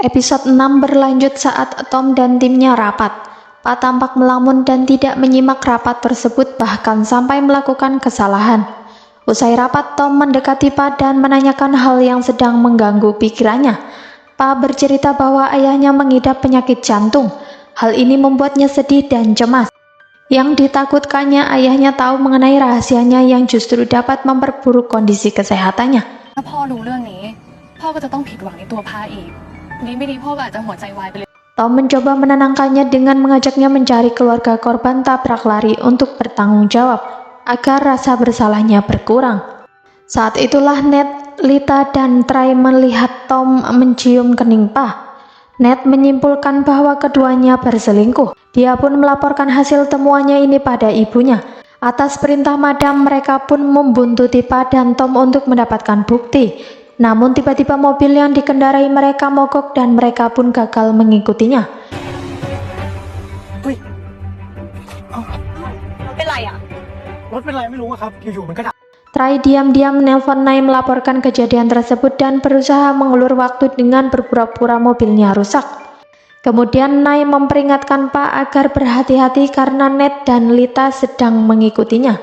Episode 6 berlanjut saat Tom dan timnya rapat. Pak tampak melamun dan tidak menyimak rapat tersebut, bahkan sampai melakukan kesalahan. Usai rapat, Tom mendekati Pak dan menanyakan hal yang sedang mengganggu pikirannya. Pak bercerita bahwa ayahnya mengidap penyakit jantung. Hal ini membuatnya sedih dan cemas. Yang ditakutkannya ayahnya tahu mengenai rahasianya yang justru dapat memperburuk kondisi kesehatannya. ถ้าพ่อรู้เรื่องนี้พ่อก็จะต้องผิดหวังในตัวพาอีกดีไม่ดีพ่อก็อาจจะหัวใจวายไปเลย Tom mencoba menenangkannya dengan mengajaknya mencari keluarga korban tabrak lari untuk bertanggung jawab agar rasa bersalahnya berkurang. Saat itulah Ned, Lita, dan Trey melihat Tom mencium kening Pa. Ned menyimpulkan bahwa keduanya berselingkuh. Dia pun melaporkan hasil temuannya ini pada ibunya. Atas perintah Madam, mereka pun membuntuti Pa dan Tom untuk mendapatkan bukti. Namun tiba-tiba mobil yang dikendarai mereka mogok dan mereka pun gagal mengikutinya. เป็นไรอ่ะ รถเป็นไรไม่รู้อะครับอยู่ๆมันก็ดับ Trey diam-diam menelpon Nai melaporkan kejadian tersebut dan berusaha mengulur waktu dengan berpura-pura mobilnya rusak. Kemudian Nai memperingatkan Pa agar berhati-hati karena Ned dan Lita sedang mengikutinya.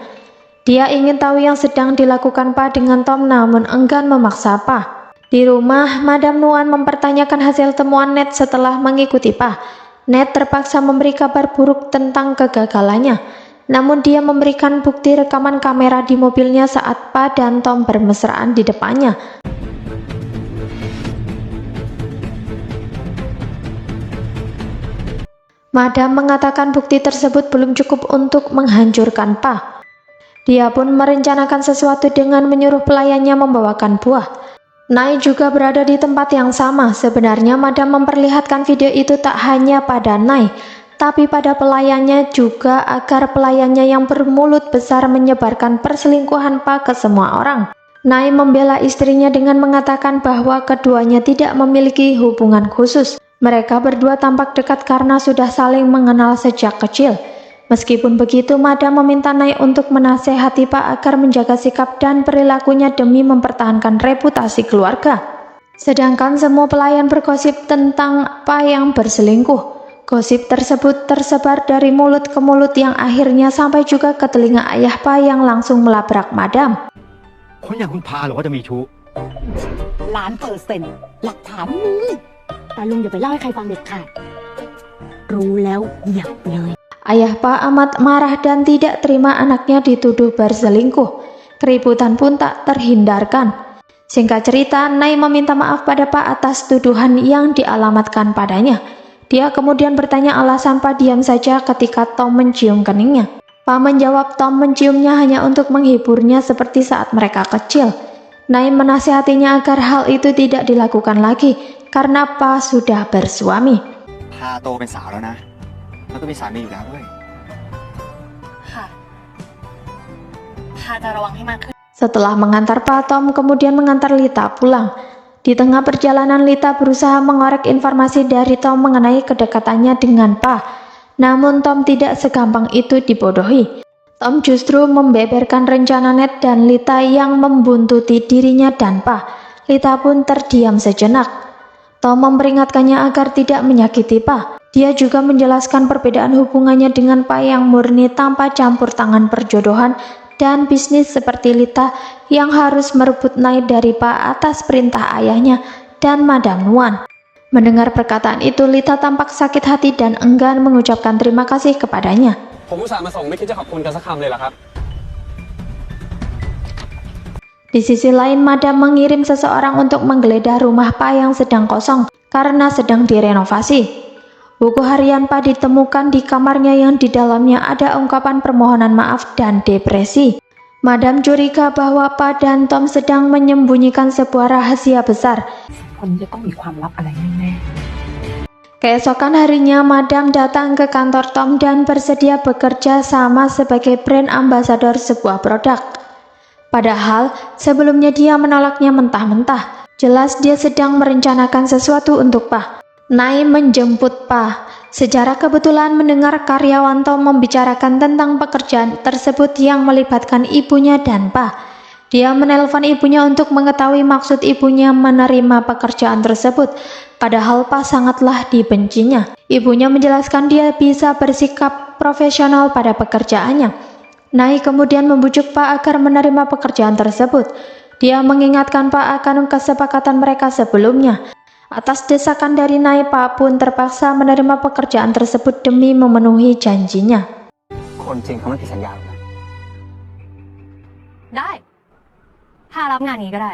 Dia ingin tahu yang sedang dilakukan Pa dengan Tom namun enggan memaksa Pa. Di rumah, Madam Nuan mempertanyakan hasil temuan Ned setelah mengikuti Pa. Ned terpaksa memberi kabar buruk tentang kegagalannya. Namun dia memberikan bukti rekaman kamera di mobilnya saat Pa dan Tom bermesraan di depannya. Madam mengatakan bukti tersebut belum cukup untuk menghancurkan Pa. Dia pun merencanakan sesuatu dengan menyuruh pelayannya membawakan buah. Nai juga berada di tempat yang sama. Sebenarnya Madam memperlihatkan video itu tak hanya pada Nai, tapi pada pelayannya juga agar pelayannya yang bermulut besar menyebarkan perselingkuhan Pa ke semua orang. Nai membela istrinya dengan mengatakan bahwa keduanya tidak memiliki hubungan khusus. Mereka berdua tampak dekat karena sudah saling mengenal sejak kecil. Meskipun begitu, Madam meminta Nai untuk menasehati Pa agar menjaga sikap dan perilakunya demi mempertahankan reputasi keluarga. Sedangkan semua pelayan bergosip tentang Pa yang berselingkuh. Gosip tersebut tersebar dari mulut ke mulut yang akhirnya sampai juga ke telinga ayah Pa yang langsung melabrak Madam. คนอย่างคุณพาหรอว่าจะมีชู้ 1,000,000%หลักฐานมีแต่ลุงอย่าไปเล่าให้ใครฟังเด็ดขาดรู้แล้วเงียบเลย Ayah Pa amat marah dan tidak terima anaknya dituduh berselingkuh. Keributan pun tak terhindarkan. Singkat cerita, Nai meminta maaf pada Pa atas tuduhan yang dialamatkan padanya. Dia kemudian bertanya alasan Pa diam saja ketika Tom mencium keningnya. Pa menjawab Tom menciumnya hanya untuk menghiburnya seperti saat mereka kecil. Nai menasihatinya agar hal itu tidak dilakukan lagi karena Pa sudah bersuami. พาโตเป็นสาวแล้วนะแล้วก็มีสามีอยู่แล้วด้วย ค่ะพาจะระวังให้มากขึ้น Setelah mengantar Pa, Tom kemudian mengantar Lita pulang. Di tengah perjalanan, Lita berusaha mengorek informasi dari Tom mengenai kedekatannya dengan Pa. Namun Tom tidak segampang itu dibodohi. Tom justru membeberkan rencana Ned dan Lita yang membuntuti dirinya dan Pa. Lita pun terdiam sejenak. Tom memperingatkannya agar tidak menyakiti Pa. Dia juga menjelaskan perbedaan hubungannya dengan Pa yang murni tanpa campur tangan perjodohan dan bisnis seperti Lita yang harus merebut Nai dari Pa atas perintah ayahnya dan Madam Nuan. Mendengar perkataan itu, Lita tampak sakit hati dan enggan mengucapkan terima kasih kepadanya. ผมอุตส่าห์มาส่งไม่คิดจะขอบคุณกันสักคำเลยเหรอครับ Di sisi lain, Madam mengirim seseorang untuk menggeledah rumah Pa yang sedang kosong karena sedang direnovasi. Buku harian Pa ditemukan di kamarnya yang di dalamnya ada ungkapan permohonan maaf dan depresi. Madam curiga bahwa Pa dan Tom sedang menyembunyikan sebuah rahasia besar. คนจะต้องมีความลับอะไรแน่ Keesokan harinya, Madam datang ke kantor Tom dan bersedia bekerja sama sebagai brand ambassador sebuah produk. Padahal, sebelumnya dia menolaknya mentah-mentah. Jelas dia sedang merencanakan sesuatu untuk Pa. Nai menjemput Pa. Secara kebetulan mendengar karyawan Tom membicarakan tentang pekerjaan tersebut yang melibatkan ibunya dan Pa. Dia menelpon ibunya untuk mengetahui maksud ibunya menerima pekerjaan tersebut, padahal Pa sangatlah dibencinya. Ibunya menjelaskan dia bisa bersikap profesional pada pekerjaannya. Nai kemudian membujuk Pa agar menerima pekerjaan tersebut. Dia mengingatkan Pa akan kesepakatan mereka sebelumnya. Atas desakan dari Nai, Pa pun terpaksa menerima pekerjaan tersebut demi memenuhi janjinya. คนจริงเขาไม่ผิดสัญญาหรอกนะ ได้ ถ้ารับงานนี้ก็ได้